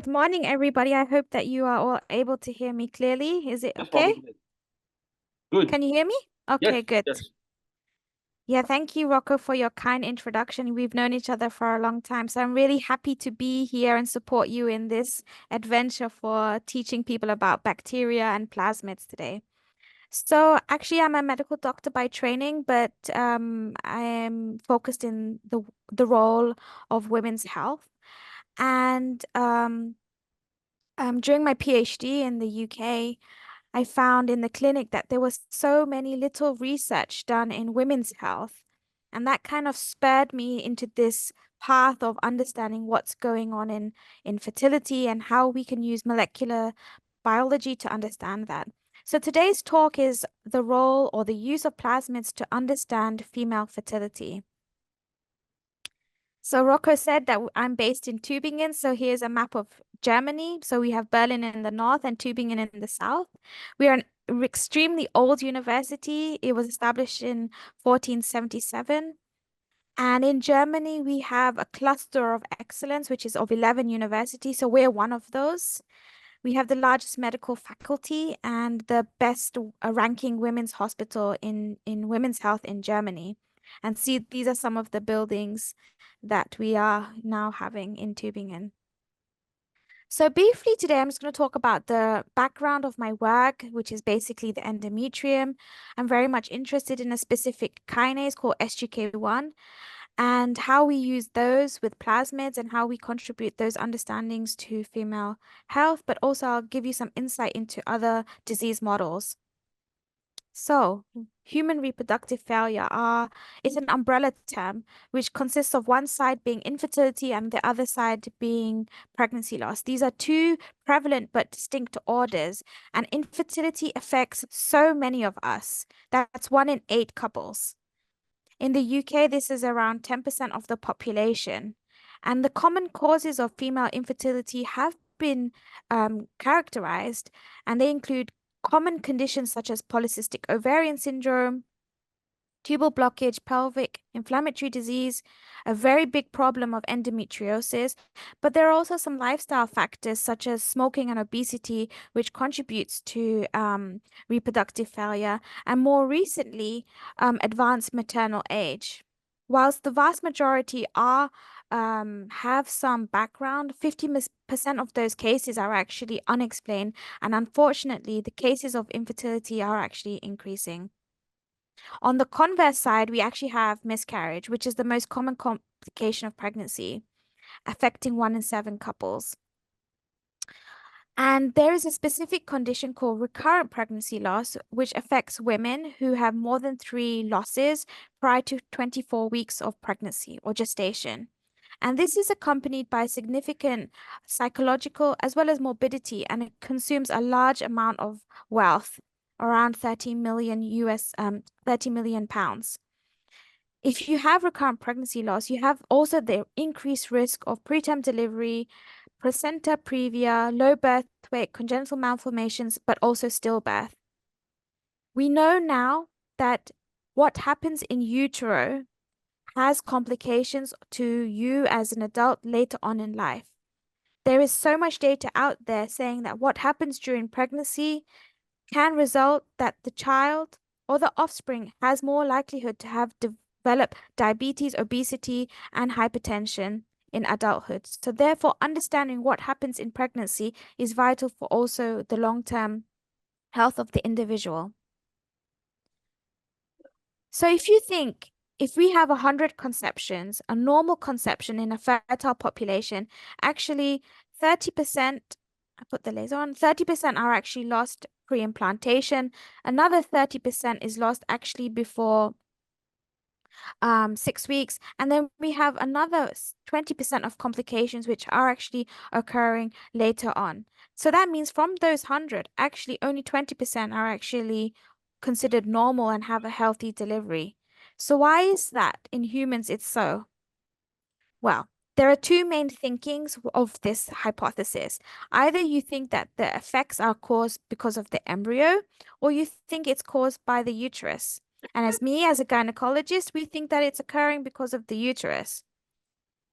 Good morning, everybody. I hope that you are all able to hear me clearly. Is it Yes, okay? probably. Good. Can you hear me? Yes, Okay, good. yes. Yeah, thank you, Rocco, for your kind introduction. We've known each other for a long time, so I'm really happy to be here and support you in this adventure for teaching people about bacteria and plasmids today. So, actually, I'm a medical doctor by training, but I am focused in the role of women's health. And during my PhD in the UK, I found in the clinic that there was so many little research done in women's health. And that kind of spurred me into this path of understanding what's going on in fertility and how we can use molecular biology to understand that. So today's talk is the role or the use of plasmids to understand female fertility. So Rocco said that I'm based in Tübingen. So here's a map of Germany. So we have Berlin in the north and Tübingen in the south. We are an extremely old university. It was established in 1477. And in Germany, we have a cluster of excellence, which is of 11 universities. So we're one of those. We have the largest medical faculty and the best ranking women's hospital in women's health in Germany. And see, these are some of the buildings that we are now having in Tübingen. So briefly today, I'm just going to talk about the background of my work, which is basically the endometrium. I'm very much interested in a specific kinase called SGK1 and how we use those with plasmids and how we contribute those understandings to female health, but also I'll give you some insight into other disease models. So, human reproductive failure is an umbrella term which consists of one side being infertility and the other side being pregnancy loss. These are two prevalent but distinct orders, and infertility affects so many of us. That's 1 in 8 couples. In the UK, this is around 10% of the population. And the common causes of female infertility have been characterized, and they include common conditions such as polycystic ovarian syndrome, tubal blockage, pelvic inflammatory disease, a very big problem of endometriosis. But there are also some lifestyle factors such as smoking and obesity, which contributes to reproductive failure, and more recently, advanced maternal age. Whilst the vast majority are have some background, 50% of those cases are actually unexplained, and unfortunately, the cases of infertility are actually increasing. On the converse side, we actually have miscarriage, which is the most common complication of pregnancy, affecting 1 in 7 couples. And there is a specific condition called recurrent pregnancy loss, which affects women who have more than 3 losses prior to 24 weeks of pregnancy or gestation. And this is accompanied by significant psychological as well as morbidity, and it consumes a large amount of wealth, around 30 million £30 million. If you have recurrent pregnancy loss, you have also the increased risk of preterm delivery, placenta previa, low birth weight, congenital malformations, but also stillbirth. We know now that what happens in utero has complications to you as an adult later on in life. There is so much data out there saying that what happens during pregnancy can result that the child or the offspring has more likelihood to have developed diabetes, obesity, and hypertension in adulthood. So therefore, understanding what happens in pregnancy is vital for also the long-term health of the individual. So if we have 100 conceptions, a normal conception in a fertile population, actually 30%, I put the laser on, 30% are actually lost pre-implantation. Another 30% is lost actually before 6 weeks. And then we have another 20% of complications which are actually occurring later on. So that means from those 100, actually only 20% are actually considered normal and have a healthy delivery. So why is that in humans it's so? Well, there are two main thinkings of this hypothesis. Either you think that the effects are caused because of the embryo, or you think it's caused by the uterus. And as me, as a gynecologist, we think that it's occurring because of the uterus.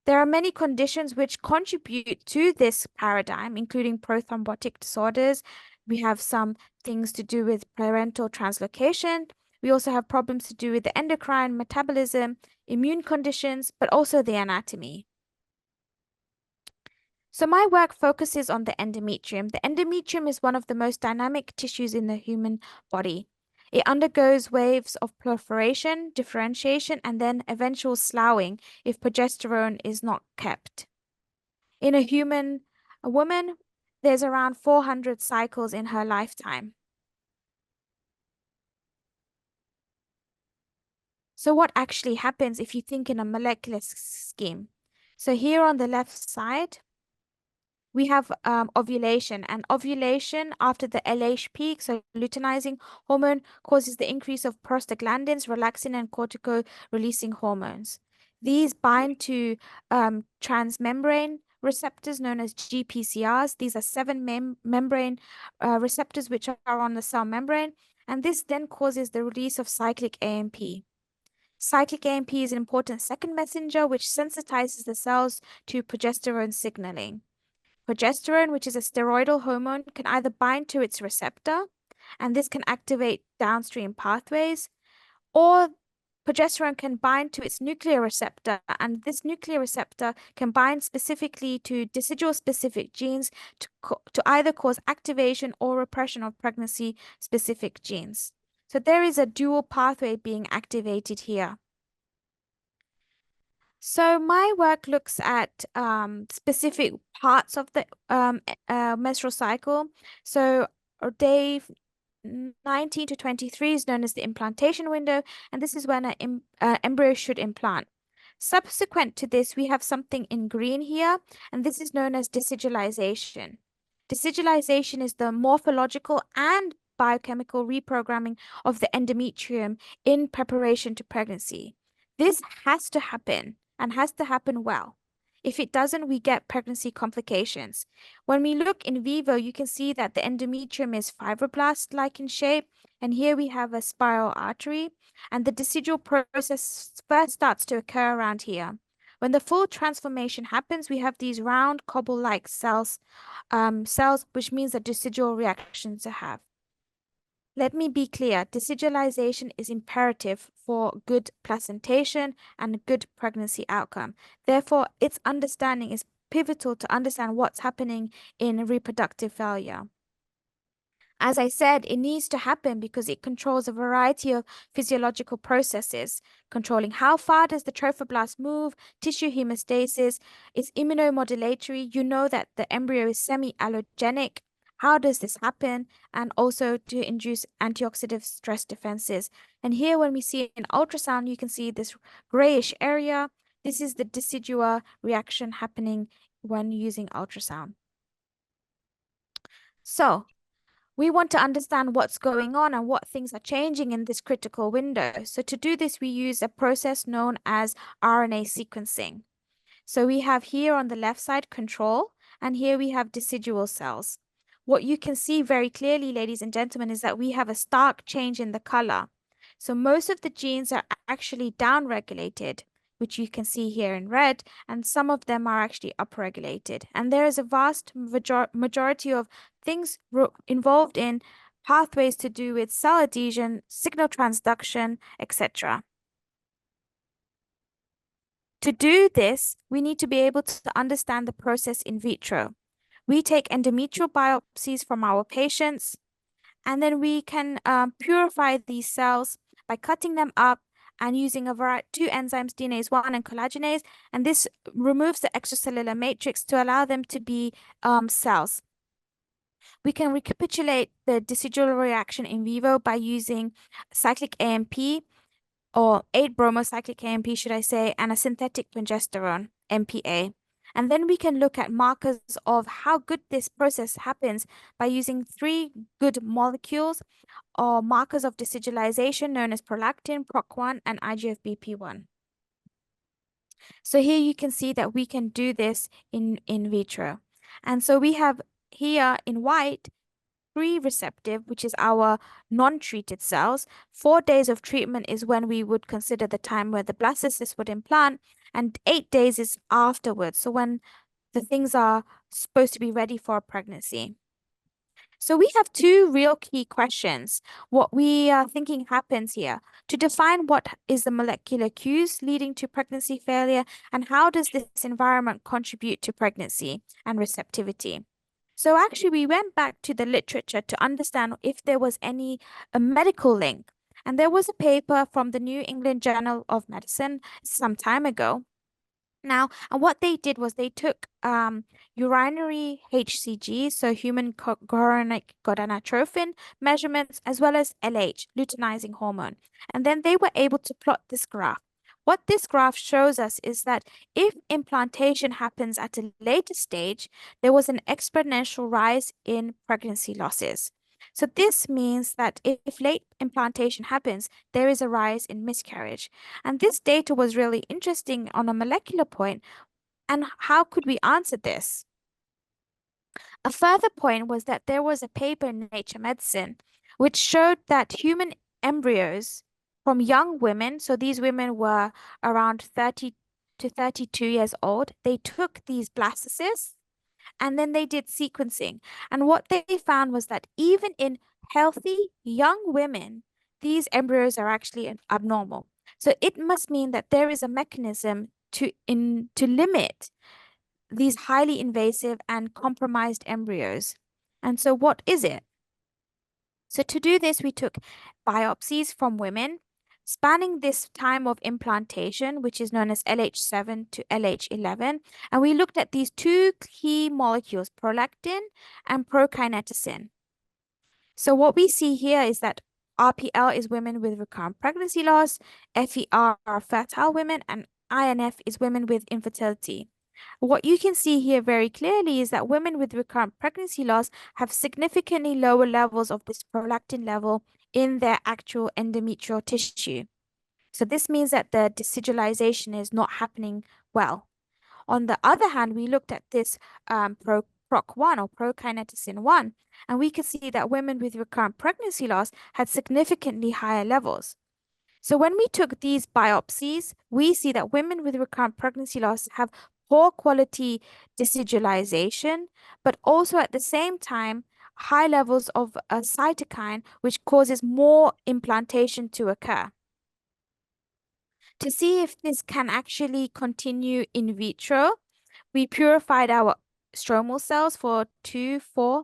There are many conditions which contribute to this paradigm, including prothrombotic disorders. We have some things to do with parental translocation. We also have problems to do with the endocrine metabolism, immune conditions, but also the anatomy. So my work focuses on the endometrium. The endometrium is one of the most dynamic tissues in the human body. It undergoes waves of proliferation, differentiation, and then eventual sloughing if progesterone is not kept. In a woman, there's around 400 cycles in her lifetime. So what actually happens if you think in a molecular scheme? So here on the left side, we have ovulation, and ovulation after the LH peak, so luteinizing hormone, causes the increase of prostaglandins, relaxin, and cortico-releasing hormones. These bind to transmembrane receptors known as GPCRs. These are seven membrane receptors which are on the cell membrane, and this then causes the release of cyclic AMP. Cyclic AMP is an important second messenger which sensitizes the cells to progesterone signaling. Progesterone, which is a steroidal hormone, can either bind to its receptor, and this can activate downstream pathways, or progesterone can bind to its nuclear receptor, and this nuclear receptor can bind specifically to decidual specific genes to either cause activation or repression of pregnancy specific genes. So there is a dual pathway being activated here. So my work looks at specific parts of the menstrual cycle. So day 19 to 23 is known as the implantation window, and this is when an embryo should implant. Subsequent to this, we have something in green here, and this is known as decidulization. Decidulization is the morphological and biochemical reprogramming of the endometrium in preparation to pregnancy. This has to happen and has to happen well. If it doesn't, we get pregnancy complications. When we look in vivo, you can see that the endometrium is fibroblast-like in shape, and here we have a spiral artery, and the decidual process first starts to occur around here. When the full transformation happens, we have these round cobble-like cells, which means that decidual reactions to have. Let me be clear, decidualization is imperative for good placentation and a good pregnancy outcome. Therefore, its understanding is pivotal to understand what's happening in reproductive failure. As I said, it needs to happen because it controls a variety of physiological processes, controlling how far does the trophoblast move, tissue hemostasis, it's immunomodulatory. You know that the embryo is semi-allogenic. How does this happen? And also to induce antioxidant stress defenses. And here, when we see an ultrasound, you can see this grayish area. This is the decidual reaction happening when using ultrasound. So, we want to understand what's going on and what things are changing in this critical window. So to do this, we use a process known as RNA sequencing. So we have here on the left side control, and here we have decidual cells. What you can see very clearly, ladies and gentlemen, is that we have a stark change in the color. So most of the genes are actually downregulated, which you can see here in red, and some of them are actually upregulated. And there is a vast majority of things involved in pathways to do with cell adhesion, signal transduction, etc. To do this, we need to be able to understand the process in vitro. We take endometrial biopsies from our patients, and then we can purify these cells by cutting them up and using two enzymes, DNase 1 and collagenase, and this removes the extracellular matrix to allow them to be cells. We can recapitulate the decidual reaction in vivo by using cyclic AMP, or 8-bromocyclic AMP, should I say, and a synthetic progesterone, MPA. And then we can look at markers of how good this process happens by using 3 good molecules or markers of decidualization known as prolactin, PROC1, and IGF-BP1. So here you can see that we can do this in vitro. And so we have here in white pre-receptive, which is our non-treated cells. 4 days of treatment is when we would consider the time where the blastocyst would implant, and 8 days is afterwards. So when the things are supposed to be ready for a pregnancy. So we have two real key questions. What we are thinking happens here to define what is the molecular cues leading to pregnancy failure, and how does this environment contribute to pregnancy and receptivity. So actually, we went back to the literature to understand if there was any a medical link. And there was a paper from the New England Journal of Medicine some time ago now, and what they did was they took urinary HCG, so human chorionic gonadotrophin measurements, as well as LH, luteinizing hormone. And then they were able to plot this graph. What this graph shows us is that if implantation happens at a later stage, there was an exponential rise in pregnancy losses. So this means that if late implantation happens, there is a rise in miscarriage. And this data was really interesting on a molecular point. And how could we answer this? A further point was that there was a paper in Nature Medicine which showed that human embryos from young women, so these women were around 30 to 32 years old, they took these blastocysts and then they did sequencing. And what they found was that even in healthy young women, these embryos are actually abnormal. So it must mean that there is a mechanism to limit these highly invasive and compromised embryos. And so what is it? So to do this, we took biopsies from women spanning this time of implantation, which is known as LH7 to LH11. And we looked at these two key molecules, prolactin and prokinetosin. So what we see here is that RPL is women with recurrent pregnancy loss, FER are fertile women, and INF is women with infertility. What you can see here very clearly is that women with recurrent pregnancy loss have significantly lower levels of this prolactin level in their actual endometrial tissue. So this means that the decidulization is not happening well. On the other hand, we looked at this PROC1 or prokinetosin 1, and we could see that women with recurrent pregnancy loss had significantly higher levels. So when we took these biopsies, we see that women with recurrent pregnancy loss have poor quality decidulization, but also at the same time, high levels of a cytokine, which causes more implantation to occur. To see if this can actually continue in vitro, we purified our stromal cells for 2, 4,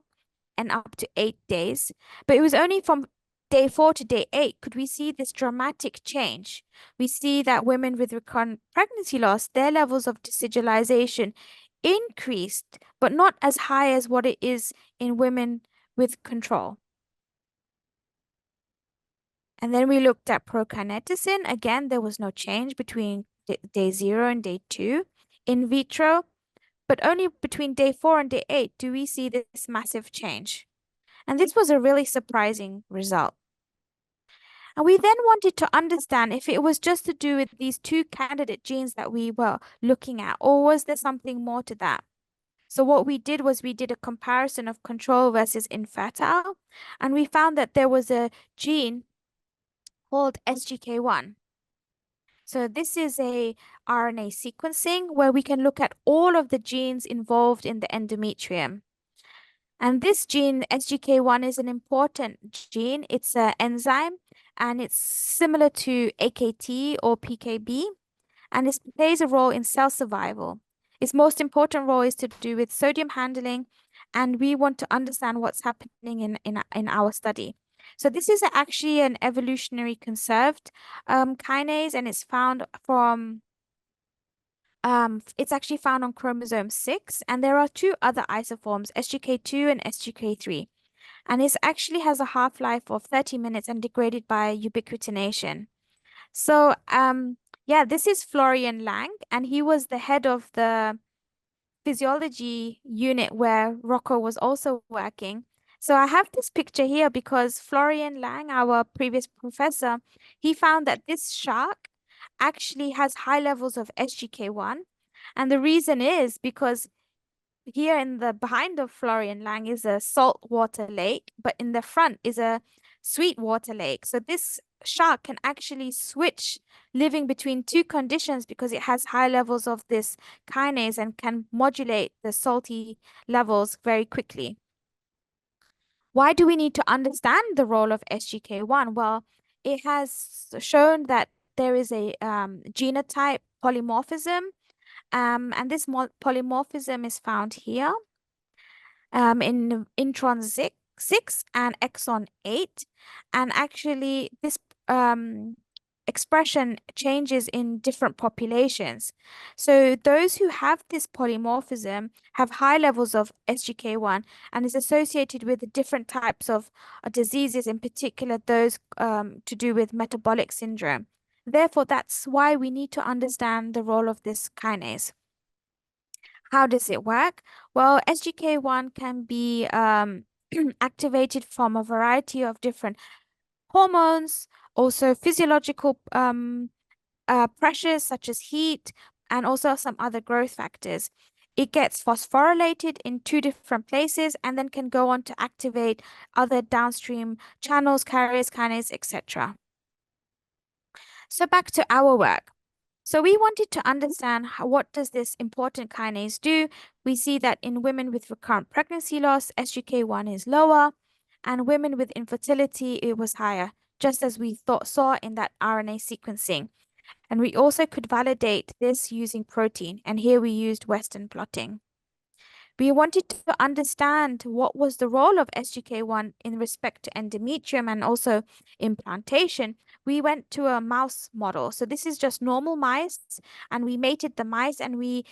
and up to 8 days. But it was only from day 4 to day 8 could we see this dramatic change. We see that women with recurrent pregnancy loss, their levels of decidulization increased, but not as high as what it is in women with control. And then we looked at prokinetosin. Again, there was no change between day 0 and day 2 in vitro, but only between day 4 and day 8 do we see this massive change. And this was a really surprising result. And we then wanted to understand if it was just to do with these two candidate genes that we were looking at, or was there something more to that? So what we did was we did a comparison of control versus infertile, and we found that there was a gene called SGK1. So this is a RNA sequencing where we can look at all of the genes involved in the endometrium. And this gene, SGK1, is an important gene. It's an enzyme and it's similar to AKT or PKB, and it plays a role in cell survival. Its most important role is to do with sodium handling, and we want to understand what's happening in our study. So this is actually an evolutionary conserved kinase, and it's found from it's actually found on chromosome 6, and there are two other isoforms, SGK2 and SGK3. And it actually has a half-life of 30 minutes and degraded by ubiquitination. So, yeah, this is Florian Lang, and he was the head of the physiology unit where Rocco was also working. So I have this picture here because Florian Lang, our previous professor, he found that this shark actually has high levels of SGK1. And the reason is because here in the behind of Florian Lang is a saltwater lake, but in the front is a sweetwater lake. So this shark can actually switch living between two conditions because it has high levels of this kinase and can modulate the salty levels very quickly. Why do we need to understand the role of SGK1? Well, it has shown that there is a genotype polymorphism, and this polymorphism is found here in intron 6 and exon 8. And actually, this um, expression changes in different populations. So, those who have this polymorphism have high levels of SGK1 and is associated with the different types of diseases, in particular, those to do with metabolic syndrome. Therefore, that's why we need to understand the role of this kinase. How does it work? Well, SGK1 can be activated from a variety of different hormones, also physiological pressures such as heat, and also some other growth factors. It gets phosphorylated in two different places and then can go on to activate other downstream channels, carriers, kinase, etc. So back to our work. So we wanted to understand what does this important kinase do. We see that in women with recurrent pregnancy loss, SGK1 is lower, and women with infertility, it was higher, just as we saw in that RNA sequencing. And we also could validate this using protein, and here we used Western blotting. We wanted to understand what was the role of SGK1 in respect to endometrium and also implantation. We went to a mouse model. So this is just normal mice, and we mated the mice and we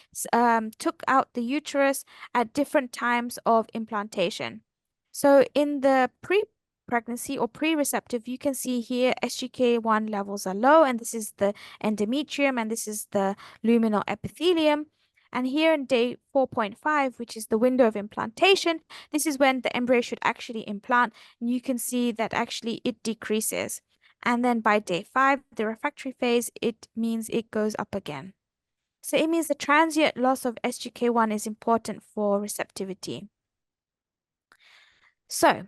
took out the uterus at different times of implantation. So in the pre-pregnancy or pre-receptive, you can see here SGK1 levels are low, and this is the endometrium and this is the luminal epithelium. And here in day 4.5, which is the window of implantation, this is when the embryo should actually implant. And you can see that actually it decreases. And then by day 5, the refractory phase, it means it goes up again. So it means the transient loss of SGK1 is important for receptivity. So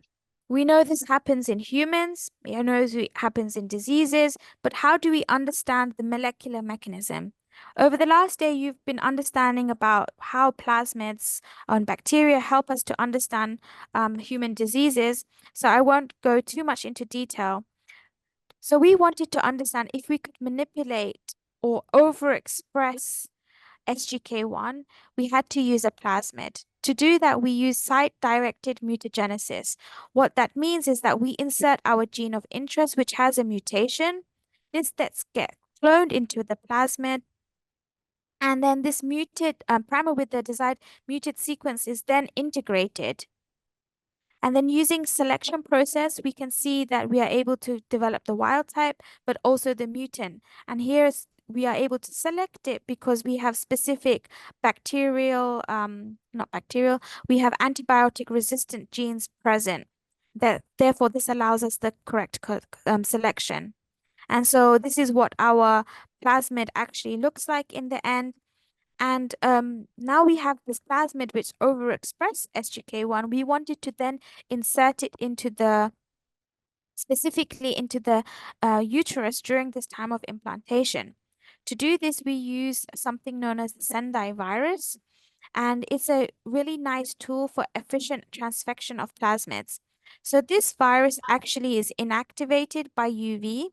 we know this happens in humans, we know it happens in diseases, but how do we understand the molecular mechanism? Over the last day, you've been understanding about how plasmids and bacteria help us to understand human diseases. So I won't go too much into detail. So we wanted to understand if we could manipulate or overexpress SGK1, we had to use a plasmid. To do that, we use site-directed mutagenesis. What that means is that we insert our gene of interest, which has a mutation. This gets cloned into the plasmid, and then this muted primer with the desired muted sequence is then integrated. And then using selection process, we can see that we are able to develop the wild type, but also the mutant. And here's we are able to select it because we have specific bacterial, not bacterial, we have antibiotic resistant genes present. That therefore this allows us the correct selection. And so this is what our plasmid actually looks like in the end. And now we have this plasmid which overexpress SGK1. We wanted to then insert it into the specifically into the uterus during this time of implantation. To do this, we use something known as the Sendai virus, and it's a really nice tool for efficient transfection of plasmids. So this virus actually is inactivated by UV,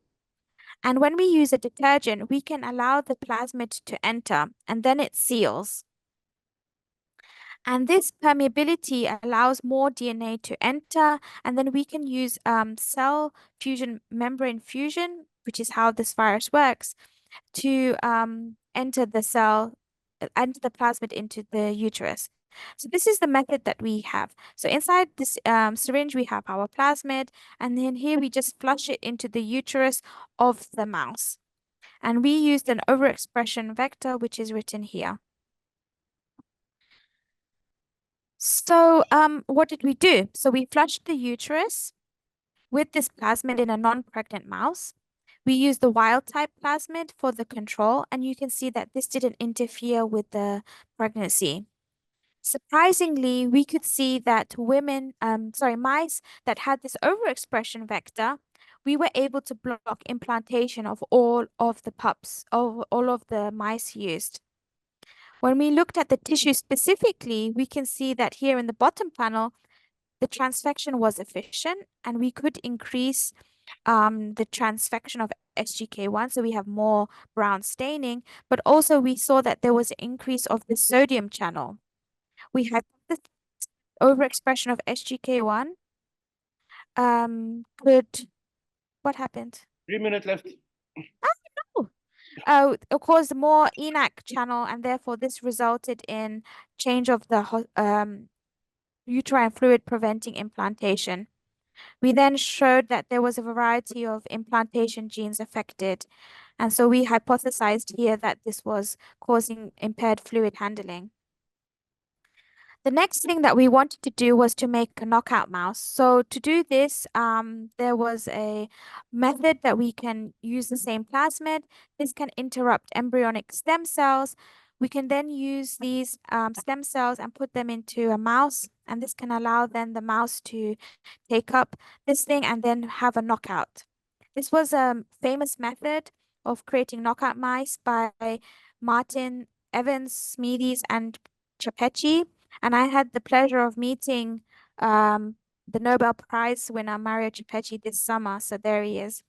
and when we use a detergent, we can allow the plasmid to enter, and then it seals. And this permeability allows more DNA to enter, and then we can use cell fusion, membrane fusion, which is how this virus works, to enter the cell, enter the plasmid into the uterus. So this is the method that we have. So inside this syringe, we have our plasmid, and then here we just flush it into the uterus of the mouse. And we used an overexpression vector, which is written here. So, what did we do? So we flushed the uterus with this plasmid in a non-pregnant mouse. We used the wild type plasmid for the control, and you can see that this didn't interfere with the pregnancy. Surprisingly, we could see that mice that had this overexpression vector, we were able to block implantation of all of the pups, of all of the mice used. When we looked at the tissue specifically, we can see that here in the bottom panel, the transfection was efficient and we could increase the transfection of SGK1, so we have more brown staining, but also we saw that there was an increase of the sodium channel. We had the overexpression of SGK1 could what happened? 3 minutes left. It caused more ENaC channel, and therefore this resulted in change of the uterine fluid preventing implantation. We then showed that there was a variety of implantation genes affected, and so we hypothesized here that this was causing impaired fluid handling. The next thing that we wanted to do was to make a knockout mouse. So to do this, there was a method that we can use the same plasmid. This can interrupt embryonic stem cells. We can then use these stem cells and put them into a mouse, and this can allow then the mouse to take up this thing and then have a knockout. This was a famous method of creating knockout mice by Martin Evans, Smedes, and Chapecchi. And I had the pleasure of meeting the Nobel Prize winner, Mario Chapecchi, this summer. So there he is.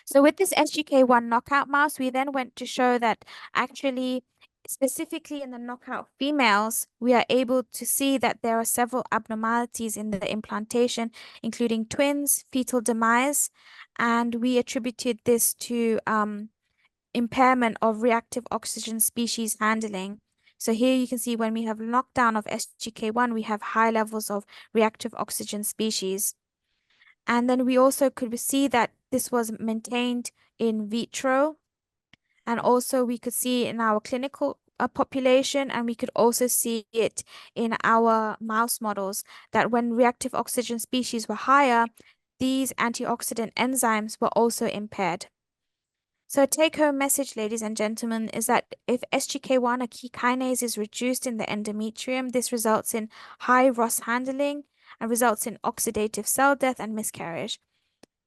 So with this SGK1 knockout mouse, we then went to show that actually, specifically in the knockout females, we are able to see that there are several abnormalities in the implantation, including twins, fetal demise, and we attributed this to impairment of reactive oxygen species handling. So here you can see when we have knockdown of SGK1, we have high levels of reactive oxygen species. And then we also could see that this was maintained in vitro. And also we could see in our clinical population, and we could also see it in our mouse models, that when reactive oxygen species were higher, these antioxidant enzymes were also impaired. So take-home message, ladies and gentlemen, is that if SGK1, a key kinase, is reduced in the endometrium, this results in high ROS handling and results in oxidative cell death and miscarriage.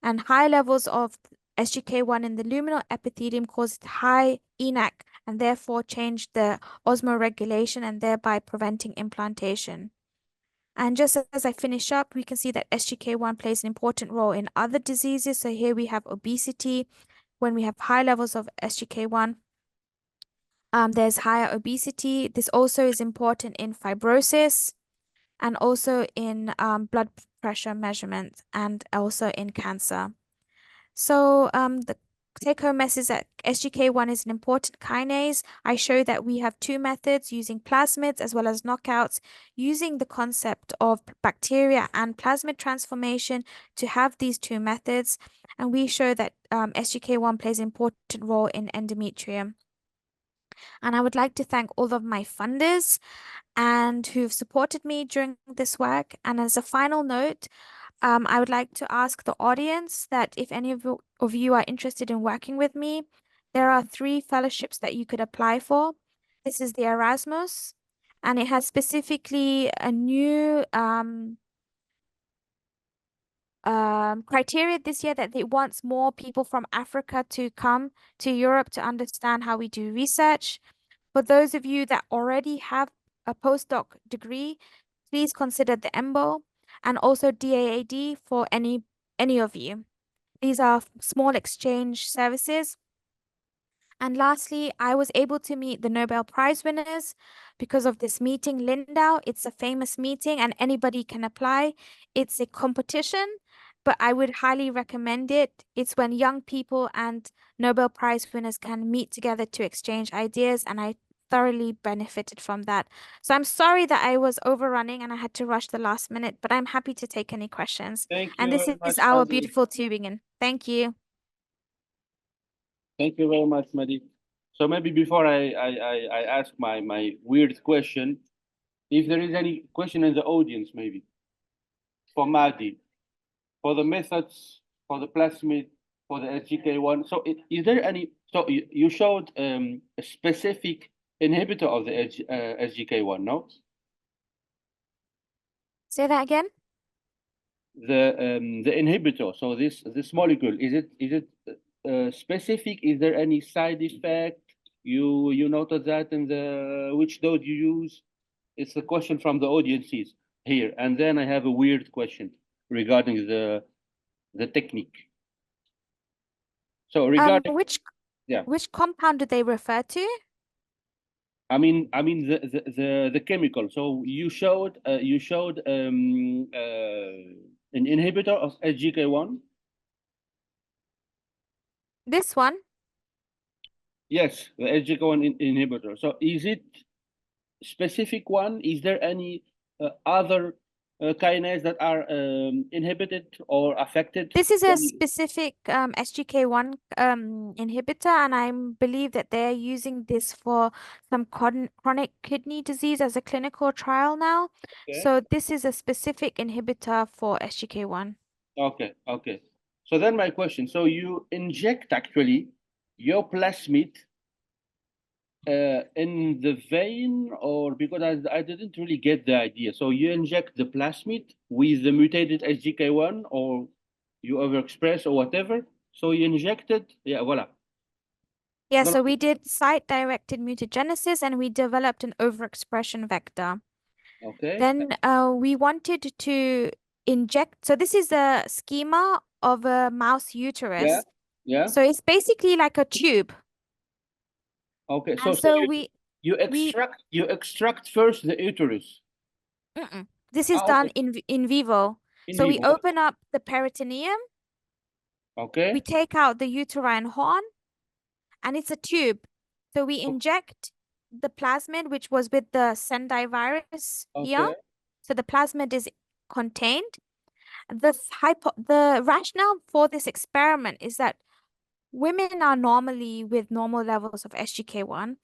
And high levels of SGK1 in the luminal epithelium cause high ENaC and therefore change the osmoregulation and thereby preventing implantation. And just as I finish up, we can see that SGK1 plays an important role in other diseases. So here we have obesity. When we have high levels of SGK1, there's higher obesity. This also is important in fibrosis and also in blood pressure measurement and also in cancer. So the take-home message is that SGK1 is an important kinase. I show that we have two methods using plasmids as well as knockouts, using the concept of bacteria and plasmid transformation to have these two methods. And we show that SGK1 plays an important role in endometrium. And I would like to thank all of my funders and who've supported me during this work. And as a final note, I would like to ask the audience that if any of you are interested in working with me, there are 3 fellowships that you could apply for. This is the Erasmus, and it has specifically a new criteria this year that it wants more people from Africa to come to Europe to understand how we do research. For those of you that already have a postdoc degree, please consider the EMBO and also DAAD for any of you. These are small exchange services. And lastly, I was able to meet the Nobel Prize winners because of this meeting, Lindau. It's a famous meeting and anybody can apply. It's a competition, but I would highly recommend it. It's when young people and Nobel Prize winners can meet together to exchange ideas, and I thoroughly benefited from that. So I'm sorry that I was overrunning and I had to rush the last minute, but I'm happy to take any questions. Thank And you this very is much, our Madhuri. beautiful Tübingen. Thank you. Thank you very much, Madi. So maybe before I ask my weird question, if there is any question in the audience, maybe for Madi, for the methods, for the plasmid, for the SGK1. So is there any? So you showed a specific inhibitor of the SGK1, no? Say that again. The inhibitor. So this molecule, is it specific? Is there any side effect? You noted that in the which dose you use? It's a question from the audiences here. And then I have a weird question regarding the technique. So regarding yeah, Which compound do they refer to? I mean the chemical. So you showed an inhibitor of SGK1. This one. Yes, the SGK1 inhibitor. So is it specific one? Is there any other kinase that are inhibited or affected? This is a specific SGK1 inhibitor, and I believe that they're using this for some chronic kidney disease as a clinical trial now. Okay. So this is a specific inhibitor for SGK1. Okay, okay. So then my question, so you inject actually your plasmid in the vein, or because I didn't really get the idea. So you inject the plasmid with the mutated SGK1, or you overexpress or whatever. So you injected, yeah, voila. Yeah, No, so we did site-directed mutagenesis and we developed an overexpression vector. okay. Then we wanted to inject, so this is a schema of a mouse Yeah, uterus. yeah. So it's basically like a tube. Okay. So And so so you extract first the uterus. this is Ah, done okay. in vivo. In So we vivo. open up the peritoneum, we Okay. take out the uterine horn, and it's a tube. So we inject the plasmid, which was with the Sendai virus here. Okay. So the plasmid is contained. The rationale for this experiment is that women are normally with normal levels of SGK1,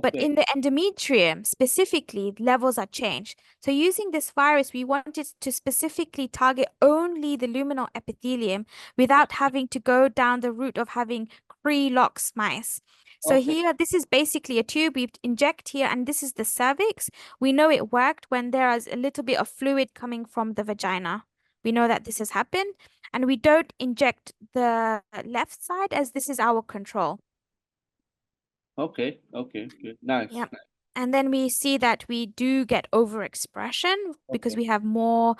but Okay. in the endometrium specifically, levels are changed. So using this virus, we wanted to specifically target only the luminal epithelium without having to go down the route of having Cre-Lox mice. So Okay. here, this is basically a tube we inject here, and this is the cervix. We know it worked when there is a little bit of fluid coming from the vagina. We know that this has happened, and we don't inject the left side as this is our control. Okay. Okay. Good. Nice. Yep. Nice. And then we see that we do get overexpression because Okay. we have more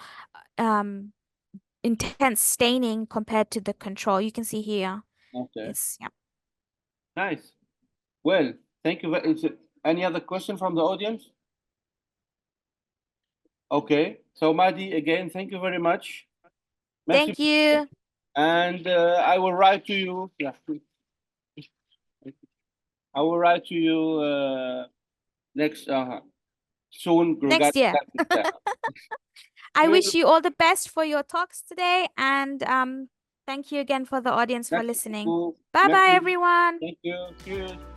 intense staining compared to the control. You can see here. Okay. It's, yeah. Nice. Well, thank you. Is it any other question from the audience? Okay. So Madi, again, thank you very much. Merci. Thank you. And I will write to you. Yeah. I will write to you next soon Next regarding year. that. I Cheers. wish you all the best for your talks today, and thank you again for the audience for Merci listening. beaucoup. Bye bye, Merci. everyone. Thank you. Cheers.